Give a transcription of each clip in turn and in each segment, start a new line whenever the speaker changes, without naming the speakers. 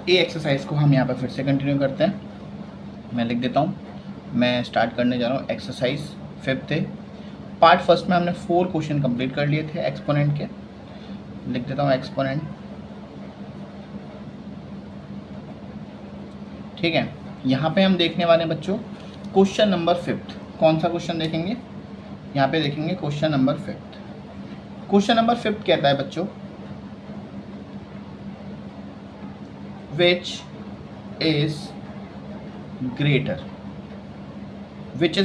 ए exercise को हम यहाँ पर फिर से कंटिन्यू करते हैं। मैं लिख देता हूँ, मैं स्टार्ट करने जा रहा हूँ। एक्सरसाइज 5th पार्ट फर्स्ट में हमने 4 क्वेश्चन कंप्लीट कर लिए थे एक्सपोनेंट के। लिख देता हूँ एक्सपोनेंट, ठीक है। यहाँ पे हम देखने वाले हैं बच्चों क्वेश्चन नंबर 5th। कौन सा क्वेश्चन देखेंगे? यहाँ पे देखेंगे question number 5th। Question number 5th कहता है बच्चों, विच इज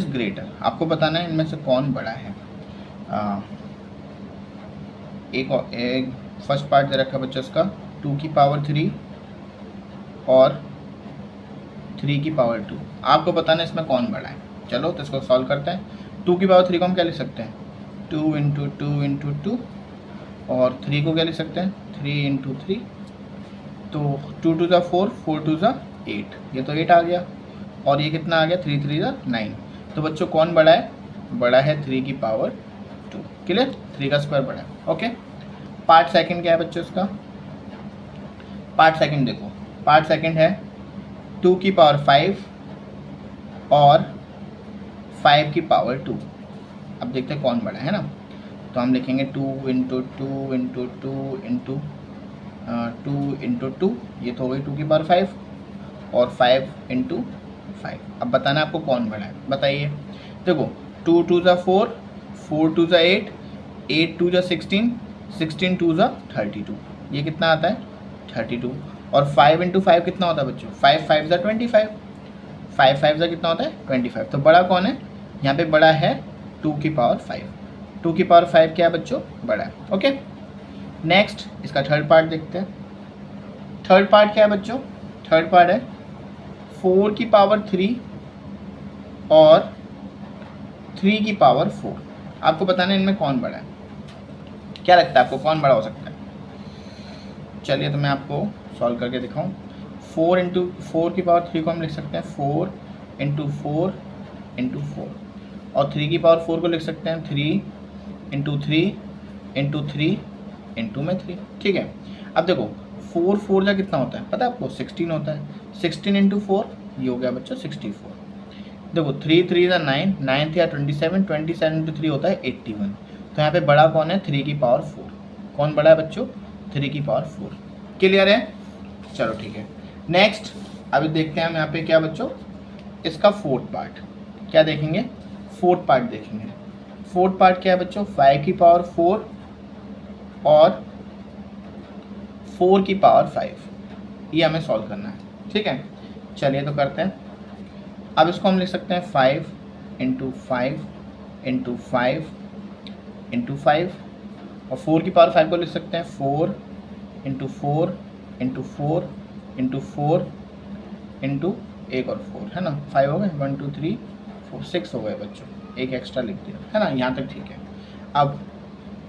ग्रेटर। आपको बताना है इनमें से कौन बड़ा है। एक फर्स्ट पार्ट दे रखा है बच्चों इसका 2 की पावर 3 और 3 की पावर 2। आपको बताना है इसमें कौन बड़ा है। चलो तो इसको सॉल्व करते हैं। 2 की पावर 3 को हम क्या लिख सकते हैं? 2 इंटू 2 इंटू 2, और 3 को क्या लिख सकते हैं? 3 इंटू 3। तो 2 टू ज़ा 4, 4 टू ज़ा 8, ये तो 8 आ गया। और ये कितना आ गया? 3 3 ज़ा 9। तो बच्चों कौन बड़ा है? बड़ा है 3 की पावर 2। क्लियर? 3 का स्क्वायर बड़ा है। ओके। पार्ट सेकंड क्या है बच्चों इसका? पार्ट सेकंड देखो, पार्ट सेकंड है 2 की पावर 5 और 5 की पावर 2। अब देखते हैं कौन बड़ा है ना। तो हम लिखेंगे 2 इंटू 2 इंटू 2 इंटू 2 इंटू 2, ये तो हो गई 2 की पावर 5, और 5 इंटू 5। अब बताना आपको कौन बड़ा है, बताइए। देखो 2 टू ज़ा 4, 4 टू ज़ा 8, 8 टू ज़ा 16, 16 टू ज़ा 32, ये कितना आता है? 32। और 5 इंटू 5 कितना होता है बच्चों? 5 5 ज़ा 25, 5 5 ज़ा कितना होता है? 25। तो बड़ा कौन है यहाँ पे? बड़ा है 2 की पावर 5। 2 की पावर 5 क्या है बच्चों? बड़ा है। ओके। नेक्स्ट इसका थर्ड पार्ट देखते हैं। थर्ड पार्ट क्या है बच्चों? थर्ड पार्ट है 4 की पावर 3 और 3 की पावर 4। आपको बताना है इनमें कौन बड़ा है। क्या लगता है आपको कौन बड़ा हो सकता है? चलिए तो मैं आपको सॉल्व करके दिखाऊं। 4 इंटू 4 की पावर 3 को हम लिख सकते हैं 4 इंटू 4 इंटू 4, और 3 की पावर 4 को लिख सकते हैं 3 इंटू 3 इंटू 3 इंटू में 3। ठीक है। अब देखो 4 4 का कितना होता है पता है आपको? 16 होता है। 16 इंटू 4, ये हो गया बच्चों 64। देखो 3 3 ज़ा 9, 9 या 27, 27 इंटू 3 होता है 81। तो यहाँ पे बड़ा कौन है? 3 की पावर 4। कौन बड़ा है बच्चों? 3 की पावर 4। क्लियर है? चलो ठीक है। नेक्स्ट अभी देखते हैं हम यहाँ पे क्या बच्चों, इसका फोर्थ पार्ट। क्या देखेंगे? फोर्थ पार्ट देखेंगे। फोर्थ पार्ट क्या है बच्चों? 5 की पावर 4 और 4 की पावर 5, ये हमें सॉल्व करना है। ठीक है, चलिए तो करते हैं। अब इसको हम लिख सकते हैं 5 इंटू 5 इंटू 5 इंटू 5, और 4 की पावर 5 को लिख सकते हैं 4 इंटू 4 इंटू 4 इंटू 4 इंटू एक और 4, है ना। 5 हो गए, 1 2 3 4 6 हो गए बच्चों, एक एक्स्ट्रा लिख दिया, है ना। यहाँ तक ठीक है। अब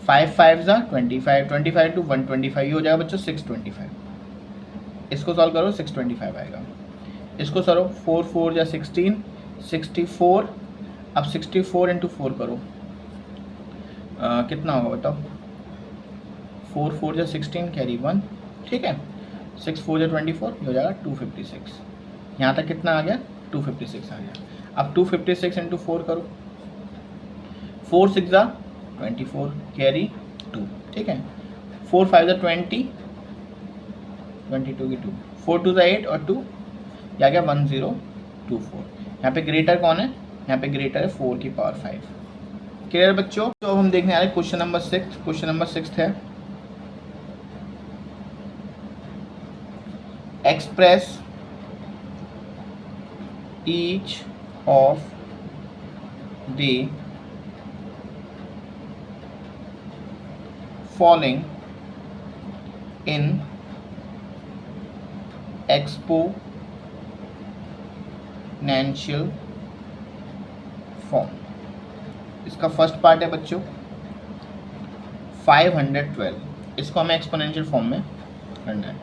5 5 ज़ा 25, 25 टू 125, ये हो जाएगा बच्चों 625। इसको सॉल्व करो 625 आएगा। इसको सॉल्व 4 4 ज़ा 16, 64। अब 64 इंटू 4 करो, कितना होगा बताओ? 4 4 ज़ा 16, कैरी 1। ठीक है, 6 4 ज़ा 24, ये हो जाएगा 256। यहाँ तक कितना आ गया? 256 आ गया। अब 256 इंटू 4 करो, 4 6 ज़ा 24, कैरी 2। ठीक है, 4 5 ज़ा 20, 22 की 2, 4 2 ज़ा 8 और 2, क्या गया 1024। यहाँ पे ग्रेटर कौन है? यहाँ पे ग्रेटर है 4 की पावर 5। क्लियर बच्चों? तो अब हम देखने आ रहे हैं क्वेश्चन नंबर 6। क्वेश्चन नंबर 6 है express each of the following in exponential form। इसका फर्स्ट पार्ट है बच्चों 512, इसको हमें एक्सपोनेंशियल फॉर्म में करना है।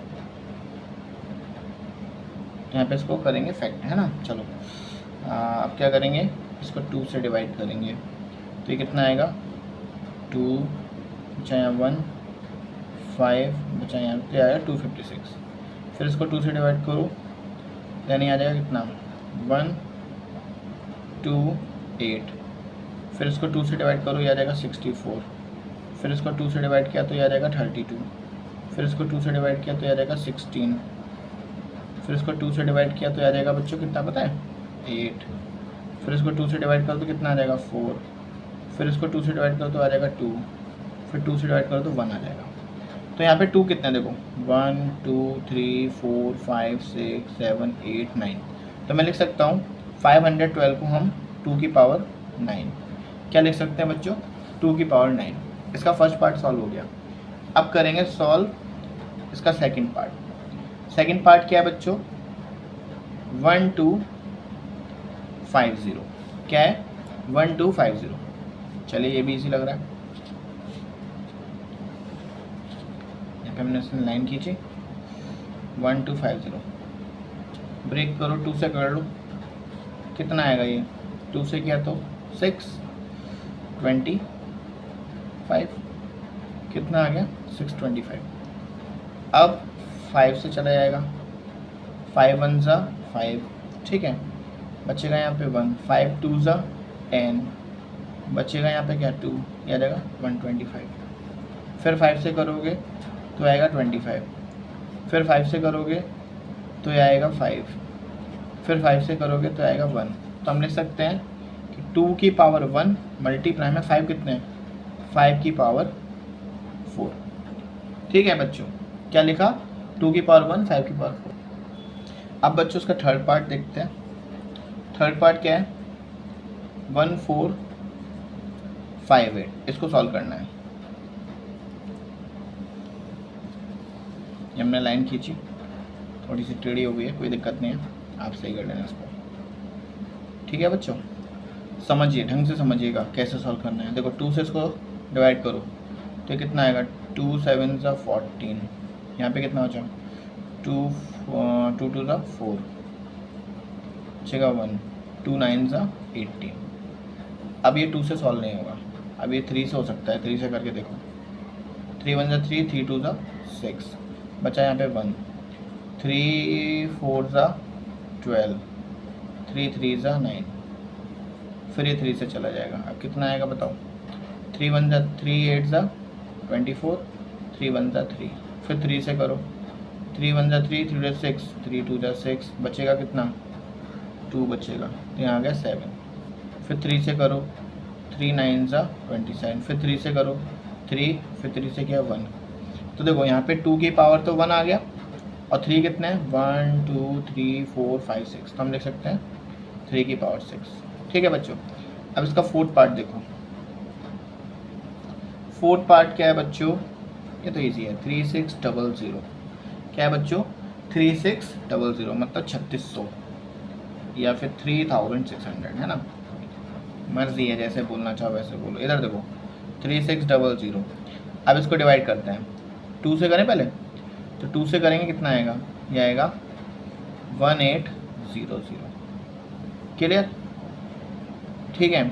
यहाँ पे इसको करेंगे फैक्ट, है ना। चलो अब क्या करेंगे, इसको 2 से डिवाइड करेंगे, तो ये कितना आएगा? 2 बचा यहाँ 1, 5 बचा यहाँ पे आएगा 256। फिर इसको 2 से डिवाइड करो, यानी आ जाएगा कितना 1 2 8। फिर इसको 2 से डिवाइड करो, ये आ जाएगा 64। फिर इसको 2 से डिवाइड किया तो ये आ जाएगा 32। फिर इसको 2 से डिवाइड किया तो ये आ जाएगा 16। फिर इसको 2 से डिवाइड किया तो ये आ जाएगा बच्चों कितना पता है 8। फिर इसको 2 से डिवाइड करो तो कितना आ जाएगा 4। फिर इसको 2 से डिवाइड करो तो आ जाएगा 2। फिर 2 से डिवाइड करो तो 1 आ जाएगा। तो यहाँ पे 2 कितने देखो 1 2 3 4 5 6 7 8 9। तो मैं लिख सकता हूँ 512 को हम 2 की पावर 9 क्या लिख सकते हैं बच्चों 2 की पावर 9। इसका फर्स्ट पार्ट सॉल्व हो गया। अब करेंगे सॉल्व इसका सेकंड पार्ट। सेकंड पार्ट क्या है बच्चों 1250 क्या है 1250। चलिए ये भी इजी लग रहा है। यहाँ पे हमने इसमें लाइन खींची 1250 ब्रेक करो 2 से कर लो कितना आएगा ये 2 से किया तो 6 25 कितना आ गया 625। अब 5 से चला जाएगा 5 1 ज़ा 5 ठीक है बचेगा यहाँ पे 1 5 2 ज़ा 10 बचेगा यहाँ पे क्या 2 ये आ जाएगा 125। फिर 5 से करोगे तो आएगा 25। फिर 5 से करोगे तो ये आएगा 5। फिर 5 से करोगे तो आएगा 1। तो हम लिख सकते हैं कि 2 की पावर 1 मल्टीप्लाई में 5 कितने हैं 5 की पावर 4। ठीक है बच्चों क्या लिखा 2 की पावर 1 5 की पावर 4। अब बच्चों उसका थर्ड पार्ट देखते हैं। थर्ड पार्ट क्या है 1458 इसको सॉल्व करना है। हमने लाइन खींची थोड़ी सी टेढ़ी हो गई है कोई दिक्कत नहीं है आप सही कर लेना इसको। ठीक है बच्चों समझिए ढंग से समझिएगा कैसे सॉल्व करना है। देखो 2 से इसको डिवाइड करो तो कितना आएगा 2 7 ज़ा 14। यहाँ पे कितना बचा 2 2 ज़ा 4 बचेगा 1 2 9 ज़ा 18। अब ये 2 से सॉल्व नहीं होगा अब ये 3 से हो सकता है। 3 से करके देखो 3 1 ज़ा 3 3 2 ज़ा 6 बचा यहाँ पे 1 3 4 ज़ा 12 3 3 ज़ा 9। फिर ये 3 से चला जाएगा। अब कितना आएगा बताओ 3 1 ज़ा 3 8 ज़ा 24 3 1 ज़ा 3। फिर 3 से करो 3 1 ज़ा 3 3 ज़ा 6 3 2 ज़ा 6 बचेगा कितना 2 बचेगा तो यहाँ आ गया 7। फिर 3 से करो 3 9 ज़ा 27। फिर 3 से करो 3 फिर 3 से क्या 1। तो देखो यहाँ पे 2 की पावर तो 1 आ गया और 3 कितने हैं 1 2 3 4 5 6। तो हम लिख सकते हैं 3 की पावर 6। ठीक है बच्चों अब इसका फोर्थ पार्ट देखो। फोर्थ पार्ट क्या है बच्चों ये तो इजी है 3600 क्या है बच्चों 3600 मतलब 3600 या फिर 3600 है ना मर्जी है जैसे बोलना चाहो वैसे बोलो। इधर देखो 3600। अब इसको डिवाइड करते हैं 2 से करें पहले तो 2 से करेंगे कितना आएगा ये आएगा 1800 क्लियर। ठीक है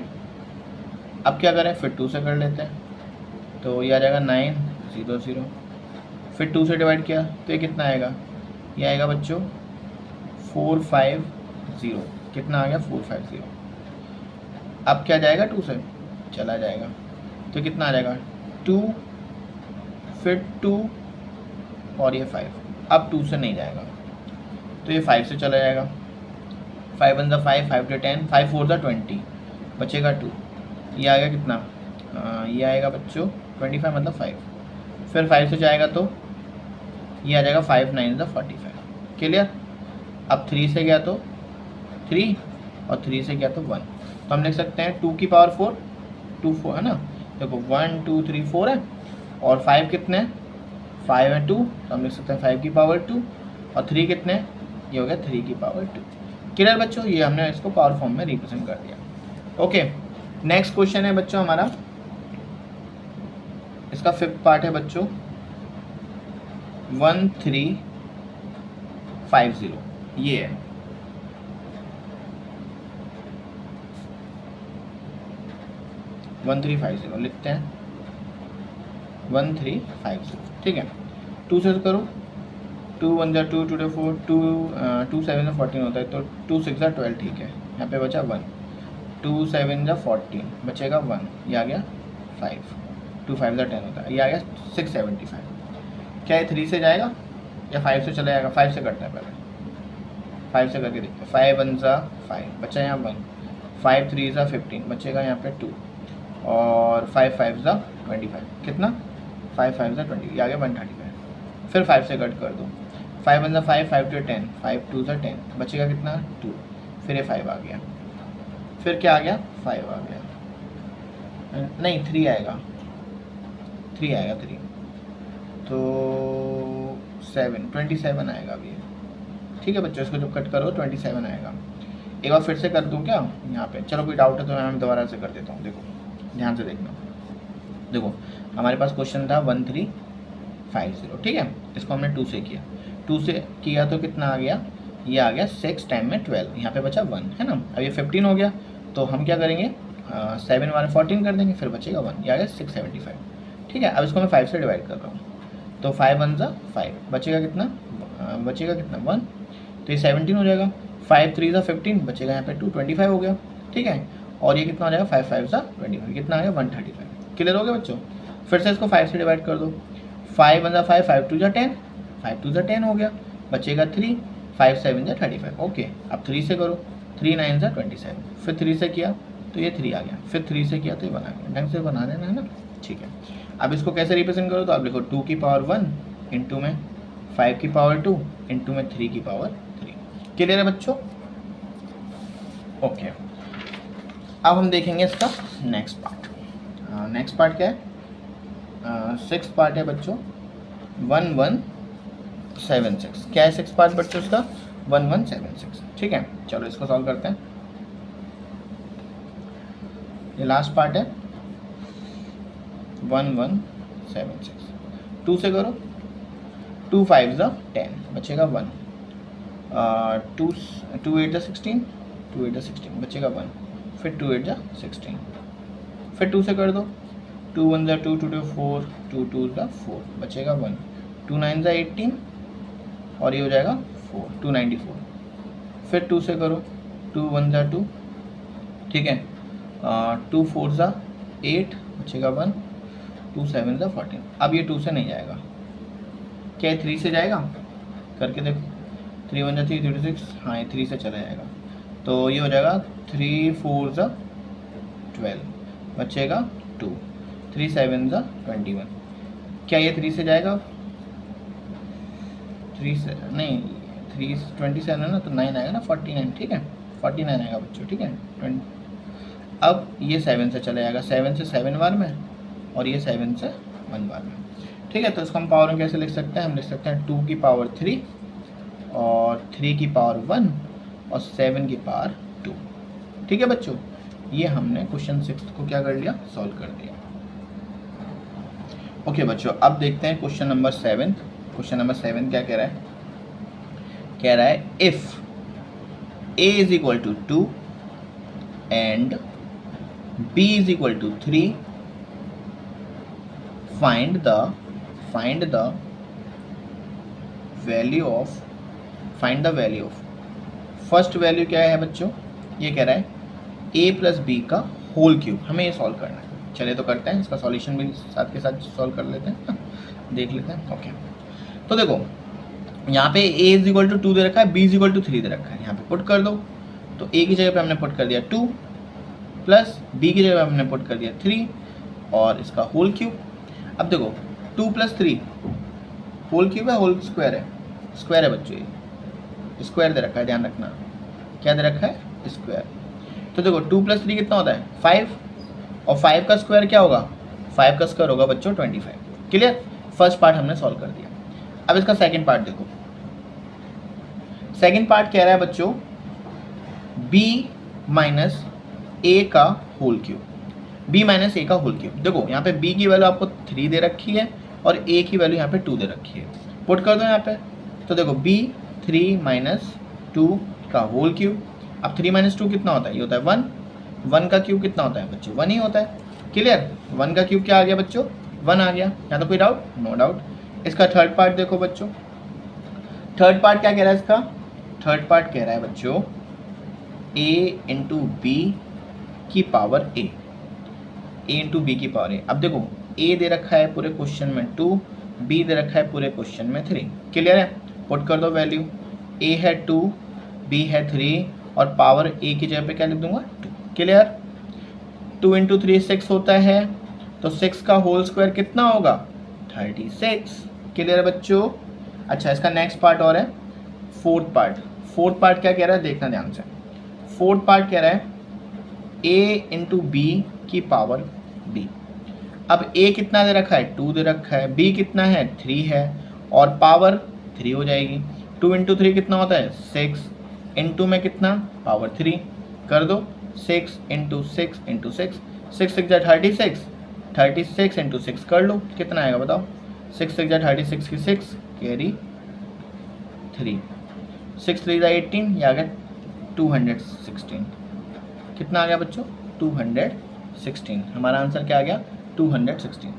अब क्या करें फिर 2 से कर लेते हैं तो ये आ जाएगा 900। फिर 2 से डिवाइड किया तो ये कितना आएगा ये आएगा बच्चों 450 कितना आ गया 450। अब क्या जाएगा 2 से चला जाएगा तो कितना आ जाएगा 2 फिर 2 और ये 5। अब 2 से नहीं जाएगा तो ये 5 से चला जाएगा 5 1 ज़ा 5 5 to 10 5 4 ज़ा 20 बचेगा 2। ये आएगा कितना ये आएगा बच्चों 25 मतलब 5। फिर 5 से जाएगा तो ये आ जाएगा 5 9 ज़ा 45 क्लियर। अब 3 से गया तो 3 और 3 से गया तो 1। तो हम लिख सकते हैं 2 की पावर 4 2 4 है ना देखो 1 2 3 4 है और 5 कितने हैं 5 है 2 तो हम लिख सकते हैं 5 की पावर 2 और 3 कितने ये हो गया 3 की पावर 2 क्लियर बच्चों। ये हमने इसको पावर फॉर्म में रिप्रेजेंट कर दिया। ओके नेक्स्ट क्वेश्चन है बच्चों हमारा इसका फिफ्थ पार्ट है बच्चों 1350 ये है 1350 लिखते हैं 1350 ठीक है। 2 से करो 2 1 जा 2 2 4 2 2 7 जा 14 होता है, तो 2 6 जा 12, ठीक है। यहाँ पे बचा 1, 2 7 जा 14, बचेगा 1, ये आ गया 5, 2 5 जा 10 होता है, ये आ गया 675। क्या ये 3 से जाएगा या 5 से चला जाएगा? 5 से करते हैं पहले, 5 से करके देखते हैं। 5 1 जा 5, बचा यहाँ 1, 5 3 जा 15, बचेगा यहाँ पे 2, और 5 5 जा 25, कितना? 5 5 जा 20, ये आ गया 135। फिर 5 से कट कर दो, 5 1 जा 5, 5 2 10, 5 2 जा 10, बचेगा कितना? 2, फिर ये 5 आ गया, फिर क्या आ गया? 5 आ गया, नहीं 3 आएगा, 3 आएगा, 3 तो 7 27 आएगा अभी, ठीक है बच्चों। इसको जब कट करो 27 आएगा। एक बार फिर से कर दूँ क्या यहाँ पे? चलो कोई डाउट है तो मैं दोबारा से कर देता हूँ। देखो ध्यान से देखना, देखो हमारे पास क्वेश्चन था 1350, ठीक है। इसको हमने 2 से किया, 2 से किया तो कितना आ गया? ये आ गया 6 टाइम में 12, यहाँ पे बचा 1, है ना। अब ये 15 हो गया, तो हम क्या करेंगे? 7 वाले 14 कर देंगे, फिर बचेगा 1, ये आ गया 675, ठीक है। अब इसको मैं 5 से डिवाइड कर रहा हूँ, तो 5 1 जा 5, बचेगा कितना? बचेगा कितना? 1, तो ये 17 हो जाएगा। 5 3 जा 15, बचेगा यहाँ पे 2, 25 हो गया, ठीक है। और ये कितना हो जाएगा? 5 5 जा 25, कितना आ गया? 135। क्लियर हो गया बच्चों? फिर से इसको 5 से डिवाइड कर दो, 5 1 जा 5, 5 2 जा 10, 5 2 जा 10 हो गया, बचेगा 3, 5 7 जा 35, ओके। अब 3 से करो, 3 9 जा 27, फिर 3 से किया तो ये 3 आ गया, फिर 3 से किया तो ये बना गया। ढंग से बना देना, है ना, ठीक है। अब इसको कैसे रिप्रेजेंट करो? तो आप लिखो 2 की पावर 1 इंटू में 5 की पावर 2 इंटू में 3 की पावर 3। क्लियर है बच्चों? ओके। अब हम देखेंगे इसका नेक्स्ट पार्ट। नेक्स्ट पार्ट क्या है? 6th पार्ट है बच्चों 1176। क्या है 6th पार्ट बच्चों इसका? 1176, ठीक है। चलो इसको सॉल्व करते हैं। ये लास्ट पार्ट है 1176। 2 से करो, 2 5 जा 10, बचेगा 1, 2 8 जा 16, 2 8 जा 16, बचेगा 1, फिर 2 8 जा 16, फिर 2 से कर दो, 2 1 जा 2, 2 2 4, 2 2 जा 4, बचेगा 1, 2 9 जा 18, और ये हो जाएगा 4, 294। फिर 2 से करो, 2 1 जा 2, ठीक है, 2 4 जा 8, बचेगा 1, 2 7 जा 14। अब ये 2 से नहीं जाएगा, क्या 3 से जाएगा? करके देखो, 3 1 जा 3, 3 6, हाँ ये 3 से चला जाएगा, तो ये हो जाएगा 3 4 जा 12, बचेगा 2, 3 7 जा 21। क्या ये 3 से जाएगा? 3 से नहीं, 3 27 है ना, तो 9 आएगा ना, 49, ठीक है, 49 आएगा बच्चों, ठीक है। 20। अब ये 7 से चला जाएगा, 7 से 7 बार में, और ये 7 से 1 बार में, ठीक है। तो इसको हम पावर में कैसे लिख सकते हैं? हम लिख सकते हैं 2 की पावर 3 और 3 की पावर 1 और 7 की पावर 2, ठीक है बच्चों। ये हमने क्वेश्चन 6 को क्या कर लिया? सॉल्व कर दिया। ओके बच्चों, अब देखते हैं क्वेश्चन नंबर 7। क्वेश्चन नंबर 7 क्या कह रहा है? कह रहा है if a is equal to 2 and b is equal to 3, find the value of first value क्या है बच्चों? ये कह रहा है a प्लस बी का होल क्यूब, हमें ये सॉल्व करना है। चलिए तो करते हैं, इसका सॉल्यूशन भी साथ के साथ सॉल्व कर लेते हैं, देख लेते हैं। ओके, तो देखो यहाँ पे a इज इक्वल टू 2 दे रखा है, b इज इक्वल टू 3 दे रखा है। यहाँ पे पुट कर दो, तो a की जगह पे हमने पुट कर दिया 2 प्लस b की जगह पे हमने पुट कर दिया 3 और इसका होल क्यूब। अब देखो 2 प्लस 3 होल क्यूब है, होल स्क्वायर है? स्क्वायर है बच्चों, ये स्क्वायर दे रखा है, ध्यान रखना क्या दे रखा है? स्क्वायर। तो देखो 2 प्लस 3 कितना होता है? 5, और 5 का स्क्वायर क्या होगा? 5 का स्क्वायर होगा बच्चों 25। क्लियर? फर्स्ट पार्ट हमने सॉल्व कर दिया। अब इसका सेकंड पार्ट देखो। सेकंड पार्ट कह रहा है बच्चों b माइनस a का whole cube, b minus a का होल क्यूब। देखो यहाँ पे b की वैल्यू आपको 3 दे रखी है और a की वैल्यू यहाँ पे 2 दे रखी है, पुट कर दो यहाँ पे। तो देखो b 3 माइनस 2 का होल क्यूब। अब 3 माइनस 2 कितना होता है? ये होता है 1। 1 का क्यूब कितना होता है बच्चों? 1 ही होता है। क्लियर? 1 का क्यूब क्या आ गया बच्चों? 1 आ गया। यहाँ तो कोई डाउट? No doubt. इसका थर्ड पार्ट देखो बच्चों, थर्ड पार्ट क्या कह रहा है इसका, थर्ड पार्ट कह रहा है बच्चों a इंटू बी की पावर a इंटू बी की पावर a। अब देखो a दे रखा है पूरे क्वेश्चन में 2, b दे रखा है पूरे क्वेश्चन में 3। क्लियर है, पुट कर दो वैल्यू, a है 2, b है 3 और पावर a की जगह पे क्या लिख दूंगा 2। क्लियर, 2 इंटू 3 6 होता है, तो 6 का होल स्क्वायर कितना होगा 36। क्लियर है बच्चों। अच्छा इसका नेक्स्ट पार्ट और है फोर्थ पार्ट। फोर्थ पार्ट क्या कह रहा है देखना ध्यान से। फोर्थ पार्ट कह रहा है a इंटू बी की पावर b। अब a कितना दे रखा है 2 दे रखा है, b कितना है 3 है और पावर 3 हो जाएगी। 2 इंटू 3 कितना होता है 6, इंटू में कितना पावर 3 कर दो, 6 इंटू 6 इंटू 6, 6 6 जा 36, 36 इंटू 6 कर लो कितना आएगा बताओ, 6 6 जा 36 की 6 कैरी 3, 6 3 जा 18, ये आ गया 216। कितना आ गया बच्चों 216। हमारा आंसर क्या आ गया 216।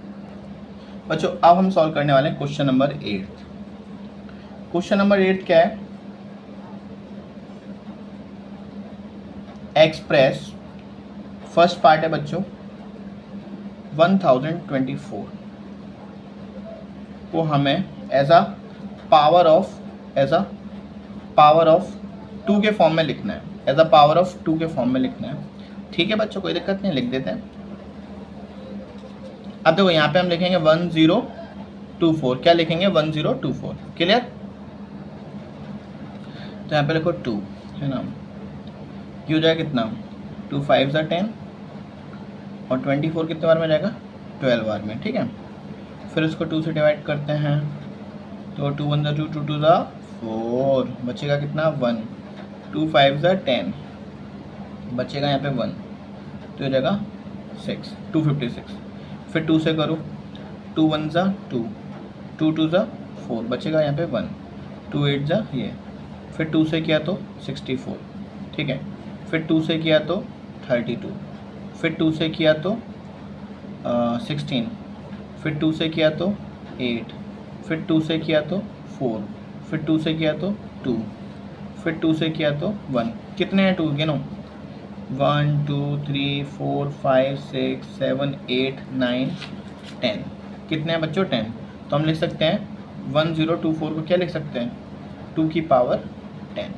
बच्चों अब हम सॉल्व करने वाले हैं क्वेश्चन नंबर 8। क्वेश्चन नंबर 8 क्या है, एक्सप्रेस, फर्स्ट पार्ट है बच्चों 1024 को हमें एज अ पावर ऑफ 2 के फॉर्म में लिखना है, एज अ पावर ऑफ 2 के फॉर्म में लिखना है। ठीक है बच्चों, कोई दिक्कत नहीं, लिख देते हैं। अब देखो यहाँ पे हम लिखेंगे 1024, क्या लिखेंगे 1024। क्लियर, तो यहाँ पे लिखो 2 है ना, ये हो जाएगा कितना 2 5 जा 10 और 24 कितने बार में जाएगा 12 बार में। ठीक है, फिर इसको 2 से डिवाइड करते हैं तो 2 1 जा 2, 2 2 जा 4, बचेगा कितना 1, 2 5 जा 10, बचेगा यहाँ पे 1, तो हो जाएगा 6, 256। फिर 2 से करो, 2 1 जा 2, 2 2 जा 4, बचेगा यहाँ पे 1, 2 8 जा ये, फिर 2 से किया तो 64। ठीक है, फिर 2 से किया तो 32, फिर 2 से किया तो 16, फिर 2 से किया तो 8, फिर 2 से किया तो 4, फिर 2 से किया तो 2, फिर 2 से किया तो 1। कितने हैं 2 गिनो, 1 2 3 4 5 6 7 8 9 10। कितने हैं बच्चों 10। तो हम लिख सकते हैं 1024 को क्या लिख सकते हैं 2 की पावर 10।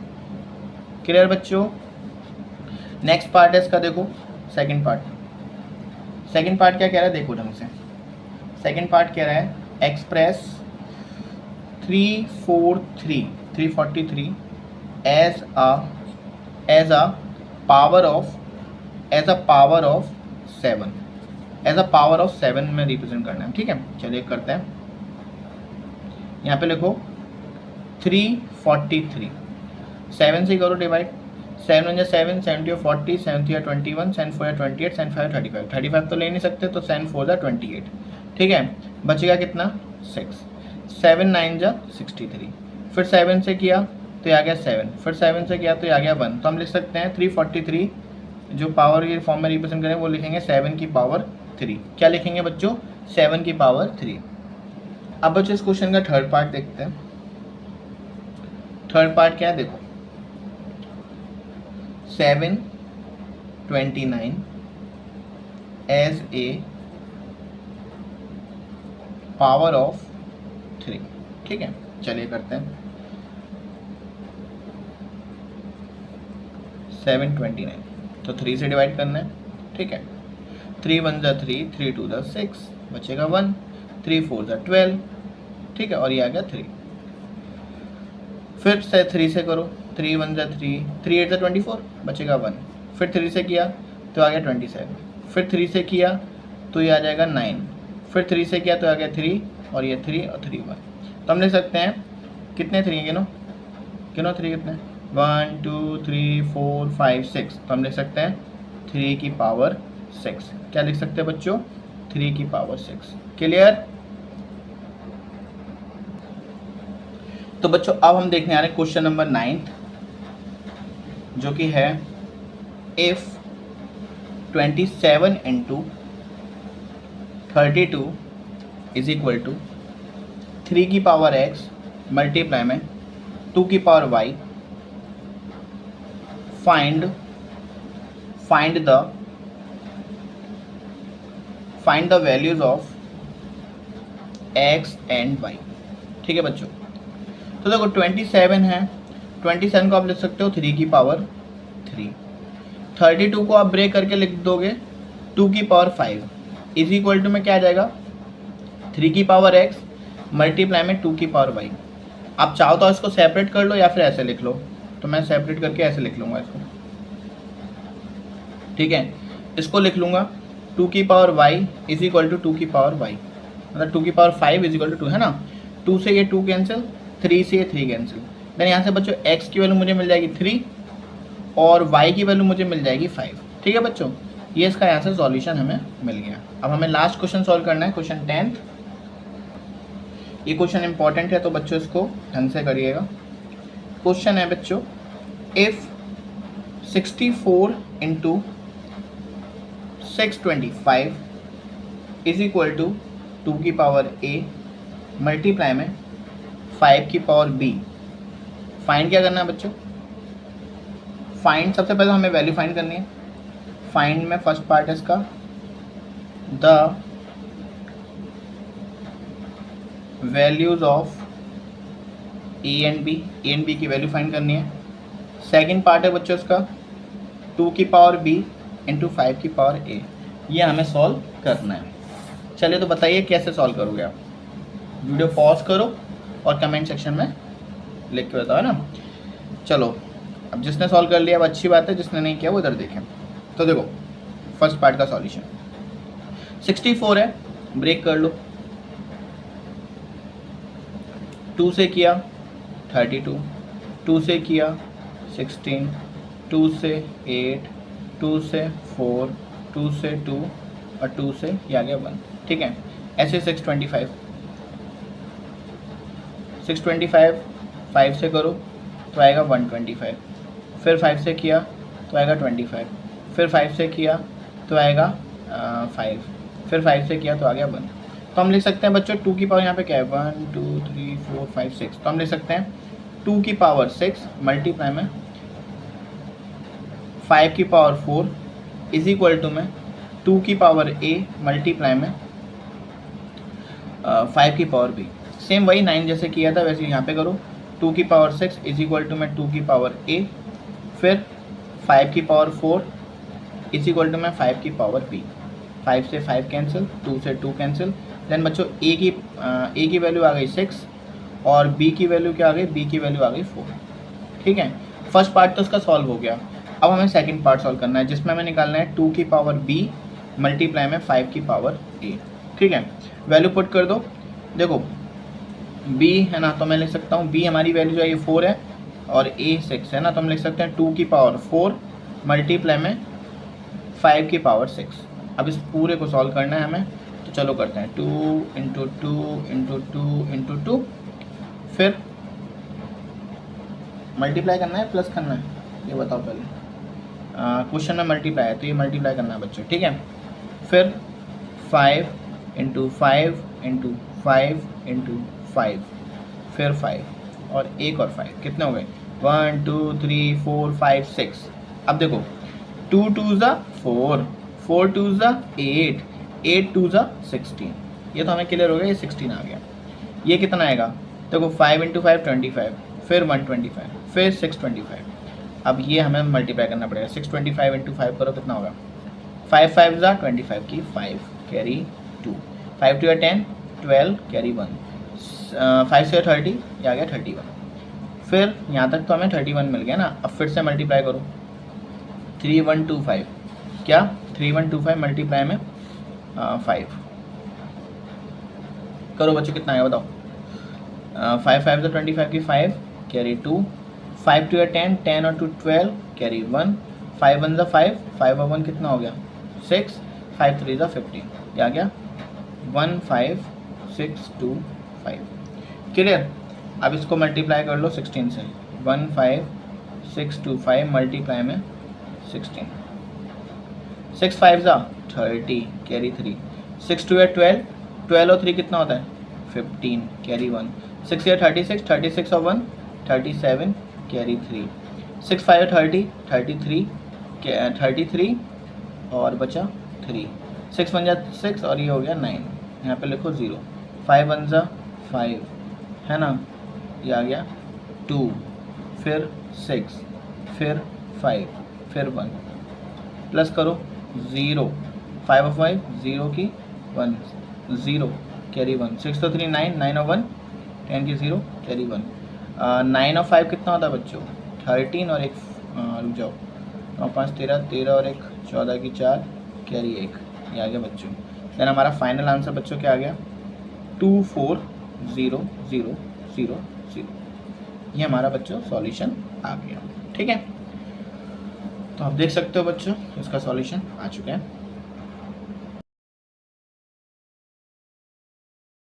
क्लियर बच्चों। नेक्स्ट पार्ट है इसका, देखो सेकंड पार्ट। सेकंड पार्ट क्या कह रहा है देखो ढंग से। सेकंड पार्ट कह रहा है express 343 as a power of 7, as a power of 7 में रिप्रेजेंट करना है। ठीक है, चलिए करते हैं। यहाँ पे लिखो 343, 7 से करो डिवाइड, 7 1 7, 7 2 40, 7 3 21, 7 4 28, 7 5 35, 35 तो ले नहीं सकते तो 7 4 28। ठीक है, बचेगा कितना 6, 7 9 जा 63, फिर 7 से किया तो आ गया 7, फिर 7 से किया तो आ गया 1। तो हम लिख सकते हैं 343 जो पावर के फॉर्म में रिप्रेजेंट करें वो लिखेंगे 7 की पावर 3। क्या लिखेंगे बच्चों 7 की पावर 3। अब बच्चों इस क्वेश्चन का थर्ड पार्ट देखते हैं। थर्ड पार्ट क्या है देखो, 729 एज ए पावर ऑफ 3। ठीक है, चलिए करते हैं 729, तो 3 से डिवाइड करना है। ठीक है, 3 1 जा 3, 3 2 जा 6, बचेगा 1, 3 4 जा 12। ठीक है, और ये आ गया 3। फिर से 3 से करो, 3 1 जा 3, 3 8 जा 24, बचेगा 1, फिर 3 से किया तो आ गया 27, फिर 3 से किया तो ये आ जाएगा 9, फिर 3 से किया तो आ गया 3 और ये 3 और 3 1। तो हम लिख सकते हैं कितने 3 गिनो 3 कितने 1 2 3 4 5 6। तो हम लिख सकते हैं 3 की पावर 6। क्या लिख सकते हैं बच्चों 3 की पावर 6। क्लियर। तो बच्चों अब हम देखने आ रहे हैं क्वेश्चन नंबर 9 जो कि है if 27 into 32 is equal to 3 की पावर x मल्टीप्लाई में 2 की power y, find the values of x and y। ठीक है बच्चों, तो देखो 27 है, 27 को आप लिख सकते हो 3 की पावर 3। 32 को आप ब्रेक करके लिख दोगे 2 की पावर 5 इज इक्वल टू में क्या आ जाएगा 3 की पावर x मल्टीप्लाई में 2 की पावर y। आप चाहो तो इसको सेपरेट कर लो या फिर ऐसे लिख लो, तो मैं सेपरेट करके ऐसे लिख लूँगा इसको। ठीक है, इसको लिख लूँगा 2 की power y is equal to 2 की पावर y, मतलब 2 की पावर 5 इज इक्वल टू 2 है ना। 2 से ये 2 कैंसिल, 3 से ये 3 कैंसिल, देन यहाँ से बच्चों x की वैल्यू मुझे मिल जाएगी 3 और y की वैल्यू मुझे मिल जाएगी 5। ठीक है बच्चों, ये इसका यहाँ से सॉल्यूशन हमें मिल गया। अब हमें लास्ट क्वेश्चन सॉल्व करना है, क्वेश्चन 10th। ये क्वेश्चन इंपॉर्टेंट है तो बच्चों इसको ढंग से करिएगा। क्वेश्चन है बच्चों, if 64 into 625 is equal to 2 की पावर a मल्टीप्लाई में 5 की पावर b, फाइंड क्या करना है बच्चों, फाइंड सबसे पहले हमें वैल्यू फाइंड करनी है। फाइंड में फर्स्ट पार्ट है इसका the values of A and B की वैल्यू फाइंड करनी है। सेकंड पार्ट है बच्चों इसका 2 की पावर b इंटू 5 की पावर a, ये हमें सॉल्व करना है। चलिए तो बताइए कैसे सॉल्व करोगे आप, वीडियो पॉज करो और कमेंट सेक्शन में लिख के बताओ ना। चलो अब जिसने सॉल्व कर लिया अब अच्छी बात है, जिसने नहीं किया वो इधर देखें। तो देखो फर्स्ट पार्ट का सॉल्यूशन 64 है, ब्रेक कर लो, 2 से किया 32, 2 से किया 16, 2 से 8, 2 से 4, 2 से 2 और 2 से ये आ गया 1। ठीक है, ऐसे 625 5 से करो तो आएगा 125, फिर 5 से किया तो आएगा 25, फिर 5 से किया तो आएगा 5, फिर 5 से किया तो आ गया 1। तो हम लिख सकते हैं बच्चों 2 की पावर यहाँ पे क्या है 1 2 3 4 5 6, तो हम लिख सकते हैं 2 की पावर 6 मल्टीप्लाई में 5 की पावर 4 इज इक्वल टू में 2 की पावर a मल्टीप्लाई में 5 की पावर b। सेम वही 9 जैसे किया था वैसे यहाँ पे करो, 2 की पावर 6 इज इक्वल टू में 2 की पावर a, फिर 5 की पावर 4 इज इक्वल टू में 5 की पावर b। 5 से 5 कैंसिल, 2 से 2 कैंसिल, देन बच्चों a की वैल्यू आ गई 6 और b की वैल्यू क्या आ गई, b की वैल्यू आ गई 4। ठीक है, फर्स्ट पार्ट तो उसका सॉल्व हो गया। अब हमें सेकंड पार्ट सॉल्व करना है जिसमें हमें निकालना है 2 की पावर b मल्टीप्लाई में 5 की पावर a। ठीक है, वैल्यू पुट कर दो, देखो b है ना, तो मैं लिख सकता हूँ b हमारी वैल्यू जो है ये 4 है और a 6 है ना, तो हम लिख सकते हैं 2 की पावर 4 मल्टीप्लाई में 5 की पावर 6। अब इस पूरे को सॉल्व करना है हमें, तो चलो करते हैं 2 इंटू 2 इंटू 2 इंटू 2, फिर मल्टीप्लाई करना है प्लस करना है, ये बताओ पहले। क्वेश्चन में मल्टीप्लाई है तो ये मल्टीप्लाई करना है बच्चों। ठीक है, फिर 5 इंटू 5 इंटू 5 इंटू 5, फिर 5 और एक और 5, कितने हो गए 1 2 3 4 5 6। अब देखो 2 2 ज़ा 4, 4 2 ज़ा 8, 8 2 ज़ा 16, ये तो हमें क्लियर हो गया, ये 16 आ गया। ये कितना आएगा, देखो 5 इंटू 5 25, फिर 125, फिर 625। अब ये हमें मल्टीप्लाई करना पड़ेगा, 625 इंटू 5 करो कितना होगा, 5 5 ज़ा 25 की 5 कैरी 2, 5 2 10 12 कैरी 1, 5 से 30 ये आ गया 31, फिर यहाँ तक तो हमें 31 मिल गया ना। अब फिर से मल्टीप्लाई करो 3125, क्या 3125 मल्टीप्लाई में 5 करो बच्चों, कितना आएगा बताओ, 5 5 से 25 की 5 कैरी 2, 5 2 10 10 और 2 12 कैरी 1, 5 1 ज़ा 5, 5 और 1 कितना हो गया 6, 5 3 ज़ा 15, ये आ गया 15625। क्लियर, अब इसको मल्टीप्लाई कर लो 16 से, 15625 मल्टीप्लाई में 16, 6 5 ज़ा 30 कैरी 3, 6 2 है 12, 12 और 3 कितना होता है 15 कैरी 1, 6 या 36, 36 और 1 37 कैरी 3, 6 5 30, 33 और बचा 3, 6 1 6 और ये हो गया 9, यहाँ पे लिखो 0, 5 1 5 है ना, ये आ गया 2, फिर 6, फिर 5, फिर 1, प्लस करो 0, 5 और 5 0 की 1, 0 कैरी 1, 6 तो 3 9, 9 और 1 10 की 0 कैरी 1, 9 और 5 कितना होता है बच्चों 13 और एक रुक जाओ 9 5 13, 13 और एक 14 की 4 कैरी 1, ये आ गया बच्चों। देन हमारा फाइनल आंसर बच्चों क्या आ गया 2 4 0 0 0 0, ये हमारा बच्चों सॉल्यूशन आ गया। ठीक है, तो आप देख सकते हो बच्चों इसका सॉल्यूशन आ चुका है।